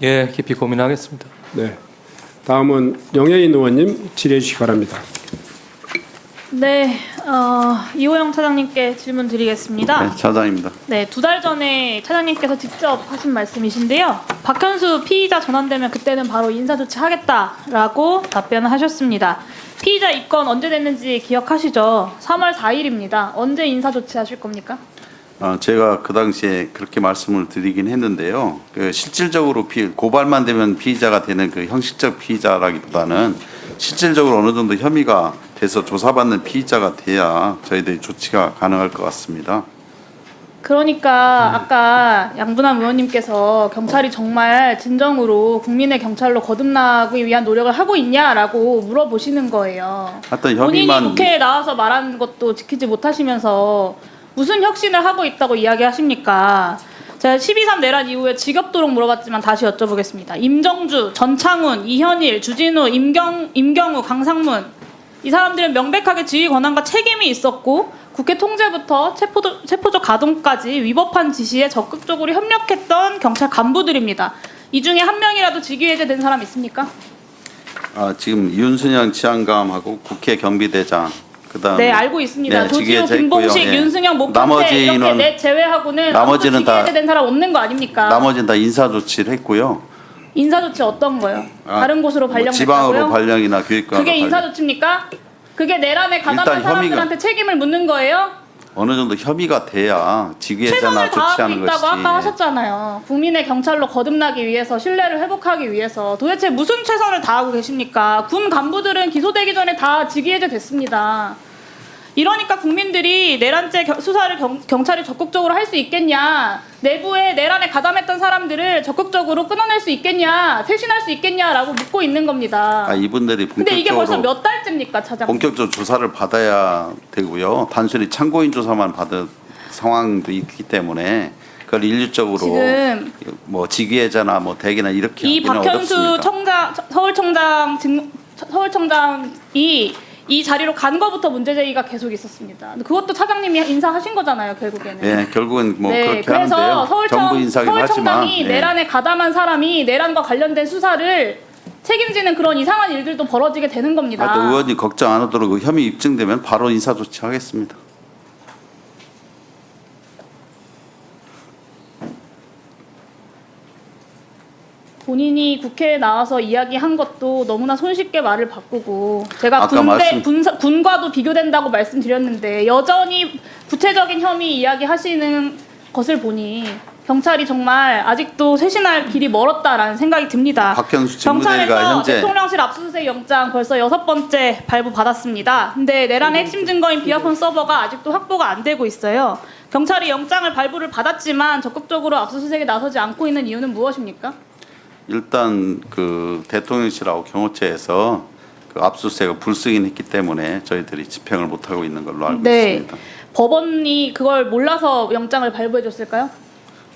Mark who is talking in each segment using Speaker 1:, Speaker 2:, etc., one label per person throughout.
Speaker 1: 예, 깊이 고민하겠습니다.
Speaker 2: 네. 다음은 영예인 의원님 질의해 주시기 바랍니다.
Speaker 3: 네, 이호영 차장님께 질문 드리겠습니다.
Speaker 4: 네, 차장입니다.
Speaker 3: 네, 2달 전에 차장님께서 직접 하신 말씀이신데요. 박현수 피의자 전환되면 그때는 바로 인사조치하겠다라고 답변을 하셨습니다. 피의자 입건 언제 됐는지 기억하시죠? 3월 4일입니다. 언제 인사조치하실 겁니까?
Speaker 4: 제가 그 당시에 그렇게 말씀을 드리긴 했는데요. 그 실질적으로 고발만 되면 피의자가 되는 그 형식적 피의자라기보다는 실질적으로 어느 정도 혐의가 돼서 조사받는 피의자가 돼야 저희들이 조치가 가능할 것 같습니다.
Speaker 3: 그러니까 아까 양분한 의원님께서 경찰이 정말 진정으로 국민의 경찰로 거듭나기 위한 노력을 하고 있냐라고 물어보시는 거예요.
Speaker 4: 하여튼
Speaker 3: 본인이
Speaker 4: 혐의만
Speaker 3: 국회에 나와서 말하는 것도 지키지 못하시면서 무슨 혁신을 하고 있다고 이야기하십니까? 제가 12.3 내란 이후에 지겹도록 물어봤지만 다시 여쭤보겠습니다. 임정주, 전창훈, 이현일, 주진우, 임경우, 강상문 이 사람들은 명백하게 지휘 권한과 책임이 있었고 국회 통제부터 체포적 가동까지 위법한 지시에 적극적으로 협력했던 경찰 간부들입니다. 이 중에 한 명이라도 직위해제된 사람 있습니까?
Speaker 4: 지금 윤순영 치안감하고 국회 경비대장 그다음에
Speaker 3: 네, 알고 있습니다.
Speaker 4: 네,
Speaker 3: 조지호,
Speaker 4: 직위해제
Speaker 3: 김봉식,
Speaker 4: 했고요. 예.
Speaker 3: 윤승영, 목탁태
Speaker 4: 나머지
Speaker 3: 이렇게
Speaker 4: 인원-
Speaker 3: 넷 제외하고는
Speaker 4: 나머지는
Speaker 3: 아무도 직위해제된 사람 없는 거 아닙니까?
Speaker 4: 나머지는 다 인사조치를 했고요.
Speaker 3: 인사조치 어떤 거요? 다른 곳으로
Speaker 4: 뭐 지방으로
Speaker 3: 발령됐다고요?
Speaker 4: 발령이나 교육관으로
Speaker 3: 그게
Speaker 4: 발령.
Speaker 3: 인사조치입니까? 그게 내란에 가담한
Speaker 4: 일단
Speaker 3: 사람들한테 책임을 묻는 거예요?
Speaker 4: 어느 정도 협의가 돼야 직위해제나
Speaker 3: 최선을 다하고
Speaker 4: 조치하는
Speaker 3: 있다고
Speaker 4: 것이지.
Speaker 3: 아까 하셨잖아요. 국민의 경찰로 거듭나기 위해서, 신뢰를 회복하기 위해서. 도대체 무슨 최선을 다하고 계십니까? 군 간부들은 기소되기 전에 다 직위해제 됐습니다. 이러니까 국민들이 내란죄 수사를 경찰이 적극적으로 할 수 있겠냐, 내부에 내란에 가담했던 사람들을 적극적으로 끊어낼 수 있겠냐, 쇄신할 수 있겠냐라고 묻고 있는 겁니다.
Speaker 4: 이분들이
Speaker 3: 근데 이게 벌써
Speaker 4: 본격적으로
Speaker 3: 몇 달째입니까, 차장?
Speaker 4: 본격적으로 조사를 받아야 되고요. 단순히 참고인 조사만 받은 상황도 있기 때문에 그걸 일률적으로
Speaker 3: 지금
Speaker 4: 뭐 직위해제나 뭐 대기나 이렇게
Speaker 3: 이
Speaker 4: 하기는
Speaker 3: 박현수
Speaker 4: 어렵습니다.
Speaker 3: 서울청장이 이 자리로 간 거부터 문제 제기가 계속 있었습니다. 근데 그것도 차장님이 인사하신 거잖아요, 결국에는.
Speaker 4: 네, 결국은 뭐
Speaker 3: 네,
Speaker 4: 그렇게
Speaker 3: 그래서
Speaker 4: 하는데요. 정부 인사긴 하지만
Speaker 3: 서울청장이
Speaker 4: 예.
Speaker 3: 내란에 가담한 사람이 내란과 관련된 수사를 책임지는 그런 이상한 일들도 벌어지게 되는 겁니다.
Speaker 4: 또 의원이 걱정 안 하도록 그 혐의 입증되면 바로 인사 조치하겠습니다.
Speaker 3: 본인이 국회에 나와서 이야기한 것도 너무나 손쉽게 말을 바꾸고, 제가
Speaker 4: 아까
Speaker 3: 군과도 비교된다고 말씀드렸는데 여전히 구체적인 혐의 이야기하시는 것을 보니 경찰이 정말 아직도 쇄신할 길이 멀었다라는 생각이 듭니다.
Speaker 4: 박현수 직무대리가
Speaker 3: 경찰에서
Speaker 4: 현재
Speaker 3: 대통령실 압수수색 영장 벌써 6번째 발부받았습니다. 근데 내란의 핵심 증거인 비아폰 서버가 아직도 확보가 안 되고 있어요. 경찰이 영장을 발부를 받았지만 적극적으로 압수수색에 나서지 않고 있는 이유는 무엇입니까?
Speaker 4: 일단 그 대통령실하고 경호처에서 그 압수수색을 불승인했기 때문에 저희들이 집행을 못 하고 있는 걸로 알고 있습니다.
Speaker 3: 법원이 그걸 몰라서 영장을 발부해 줬을까요?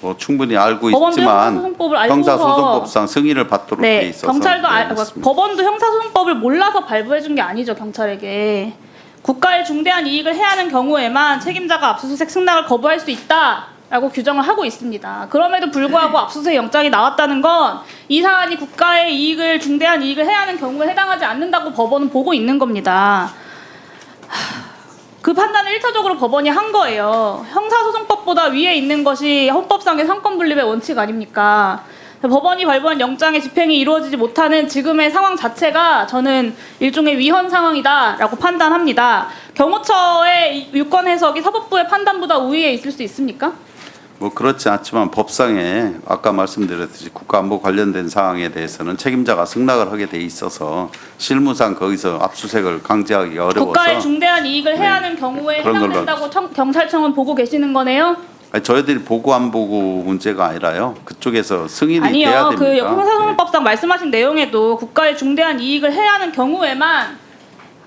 Speaker 4: 뭐 충분히 알고
Speaker 3: 법원도
Speaker 4: 있지만
Speaker 3: 형사소송법을 알고서
Speaker 4: 형사소송법상 승인을 받도록 돼 있어서
Speaker 3: 경찰도
Speaker 4: 그렇습니다.
Speaker 3: 법원도 형사소송법을 몰라서 발부해 준 게 아니죠, 경찰에게. 국가의 중대한 이익을 해하는 경우에만 책임자가 압수수색 승낙을 거부할 수 있다라고 규정을 하고 있습니다. 그럼에도 불구하고 압수수색 영장이 나왔다는 건 이 사안이 국가의 이익을, 중대한 이익을 해하는 경우에 해당하지 않는다고 법원은 보고 있는 겁니다. 그 판단을 1차적으로 법원이 한 거예요. 형사소송법보다 위에 있는 것이 헌법상의 상권분립의 원칙 아닙니까? 법원이 발부한 영장의 집행이 이루어지지 못하는 지금의 상황 자체가 저는 일종의 위헌 상황이다라고 판단합니다. 경호처의 유권 해석이 사법부의 판단보다 우위에 있을 수 있습니까?
Speaker 4: 뭐 그렇지 않지만 법상에 아까 말씀드렸듯이 국가안보 관련된 사항에 대해서는 책임자가 승낙을 하게 돼 있어서 실무상 거기서 압수수색을 강제하기가 어려워서
Speaker 3: 국가의 중대한 이익을 해하는 경우에
Speaker 4: 그런 걸로
Speaker 3: 해당된다고 경찰청은 보고 계시는 거네요?
Speaker 4: 저희들이 보고 안 보고 문제가 아니라요. 그쪽에서 승인이 돼야
Speaker 3: 아니요.
Speaker 4: 됩니다.
Speaker 3: 그 형사소송법상 말씀하신 내용에도 국가의 중대한 이익을 해하는 경우에만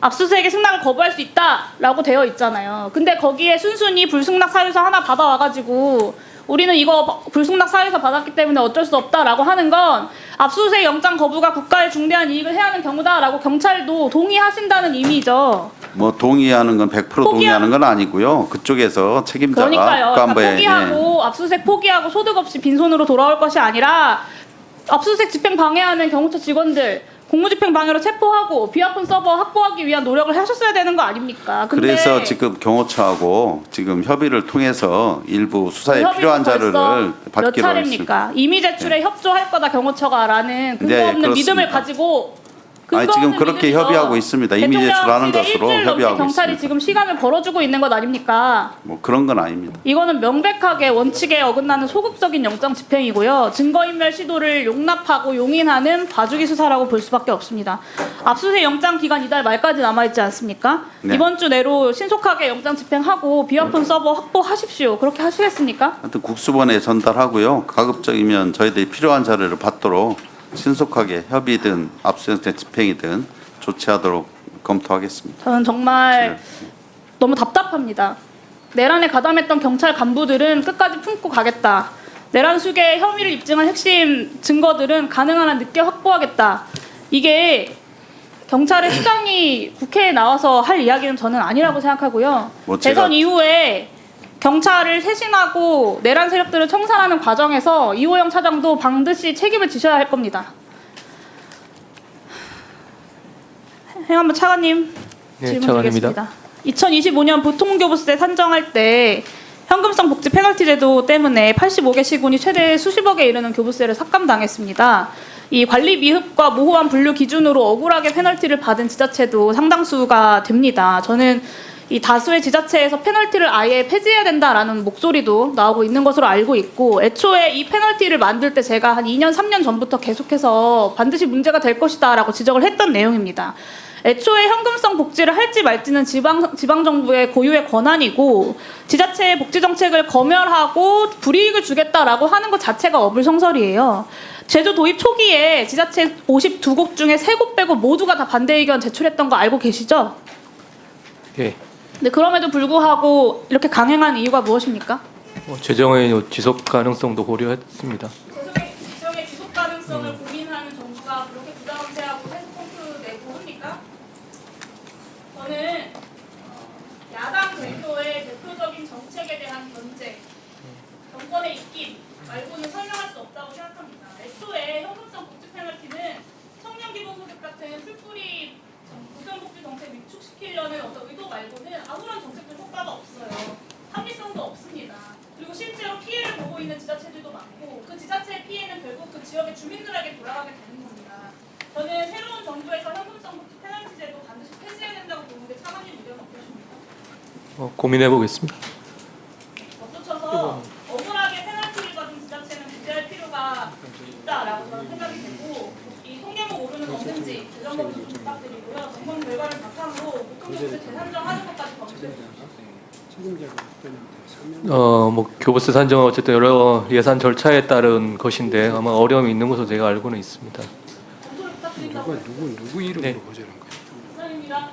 Speaker 3: 압수수색의 승낙을 거부할 수 있다라고 되어 있잖아요. 근데 거기에 순순히 불승낙 사유서 하나 받아와가지고 우리는 이거 불승낙 사유서 받았기 때문에 어쩔 수 없다라고 하는 건 압수수색 영장 거부가 국가의 중대한 이익을 해하는 경우다라고 경찰도 동의하신다는 의미죠.
Speaker 4: 뭐 동의하는 건 100% 동의하는 건 아니고요. 그쪽에서 책임자가
Speaker 3: 그러니까요.
Speaker 4: 국가안보에
Speaker 3: 포기하고 압수수색 포기하고 소득 없이 빈손으로 돌아올 것이 아니라 압수수색 집행 방해하는 경호처 직원들 공무집행 방해로 체포하고 비아폰 서버 확보하기 위한 노력을 하셨어야 되는 거 아닙니까? 근데
Speaker 4: 그래서 지금 경호처하고 지금 협의를 통해서 일부 수사에
Speaker 3: 협의는
Speaker 4: 필요한 자료를
Speaker 3: 벌써 몇
Speaker 4: 받기로 했습니다.
Speaker 3: 차례입니까? 이미 제출에 협조할 거다 경호처가라는 근거
Speaker 4: 네,
Speaker 3: 없는 믿음을
Speaker 4: 그렇습니다.
Speaker 3: 가지고
Speaker 4: 아니,
Speaker 3: 근거
Speaker 4: 지금
Speaker 3: 없는
Speaker 4: 그렇게
Speaker 3: 믿음이죠.
Speaker 4: 협의하고 있습니다. 이미 제출하는
Speaker 3: 대통령실에
Speaker 4: 것으로
Speaker 3: 일주일 넘게
Speaker 4: 협의하고
Speaker 3: 경찰이
Speaker 4: 있습니다.
Speaker 3: 지금 시간을 벌어주고 있는 것 아닙니까?
Speaker 4: 뭐 그런 건 아닙니다.
Speaker 3: 이거는 명백하게 원칙에 어긋나는 소극적인 영장 집행이고요. 증거인멸 시도를 용납하고 용인하는 봐주기 수사라고 볼 수밖에 없습니다. 압수수색 영장 기간 이달 말까지 남아있지 않습니까?
Speaker 4: 네.
Speaker 3: 이번 주 내로 신속하게 영장 집행하고 비아폰 서버 확보하십시오. 그렇게 하시겠습니까?
Speaker 4: 하여튼 국수본에 전달하고요. 가급적이면 저희들이 필요한 자료를 받도록 신속하게 협의든 압수수색 집행이든 조치하도록 검토하겠습니다.
Speaker 3: 저는 정말 너무 답답합니다. 내란에 가담했던 경찰 간부들은 끝까지 품고 가겠다. 내란 수계의 혐의를 입증한 핵심 증거들은 가능한 한 늦게 확보하겠다. 이게 경찰의 수장이 국회에 나와서 할 이야기는 저는 아니라고 생각하고요.
Speaker 4: 뭐 제가-
Speaker 3: 대선 이후에 경찰을 쇄신하고 내란 세력들을 청산하는 과정에서 이호영 차장도 반드시 책임을 지셔야 할 겁니다. 행안부 차관님
Speaker 1: 네,
Speaker 3: 질문
Speaker 1: 차관입니다.
Speaker 3: 드리겠습니다. 2025년 보통교부세 산정할 때 현금성 복지 페널티 제도 때문에 85개 시군이 최대 수십억에 이르는 교부세를 삭감당했습니다. 이 관리 미흡과 모호한 분류 기준으로 억울하게 페널티를 받은 지자체도 상당수가 됩니다. 저는 이 다수의 지자체에서 페널티를 아예 폐지해야 된다라는 목소리도 나오고 있는 것으로 알고 있고, 애초에 이 페널티를 만들 때 제가 한 2년, 3년 전부터 계속해서 반드시 문제가 될 것이다라고 지적을 했던 내용입니다. 애초에 현금성 복지를 할지 말지는 지방정부의 고유의 권한이고, 지자체의 복지 정책을 검열하고 불이익을 주겠다라고 하는 것 자체가 어불성설이에요. 제도 도입 초기에 지자체 52곳 중에 3곳 빼고 모두가 다 반대 의견 제출했던 거 알고 계시죠?
Speaker 1: 예.
Speaker 3: 근데 그럼에도 불구하고 이렇게 강행한 이유가 무엇입니까?
Speaker 1: 재정의 지속 가능성도 고려했습니다.
Speaker 3: 재정의 지속 가능성을 고민하는 정부가 그렇게 부담스러워하고 해석 펑크 내고 합니까? 저는 야당 대표의 대표적인 정책에 대한 견제, 정권의 입김 말고는 설명할 수 없다고 생각합니다. 애초에 현금성 복지 페널티는 청년 기본소득 같은 풀뿌리 고용복지 정책 위축시키려는 어떤 의도 말고는 아무런 정책적 효과가 없어요. 합리성도 없습니다. 그리고 실제로 피해를 보고 있는 지자체들도 많고, 그 지자체의 피해는 결국 그 지역의 주민들에게 돌아가게 되는 겁니다. 저는 새로운 정부에서 현금성 복지 페널티 제도 반드시 폐지해야 된다고 보는데 차관님 의견 어떠십니까?
Speaker 1: 고민해 보겠습니다.
Speaker 3: 덧붙여서 억울하게 페널티를 받은 지자체는 구제할 필요가 있다라고 저는 생각이 되고, 이 통계목 오류는 없는지 재정 검토 좀 부탁드리고요. 점검 결과를 바탕으로 보통교부세 재산정하는 것까지 검토해 주십시오.
Speaker 2: 책임자가 어떠냐고
Speaker 1: 뭐 교부세 산정은 어쨌든 여러 예산 절차에 따른 것인데 아마 어려움이 있는 것으로 제가 알고는 있습니다.
Speaker 3: 검토를 부탁드린다고
Speaker 2: 누구 이름으로
Speaker 1: 네.
Speaker 2: 보자는 거예요?
Speaker 3: 감사합니다.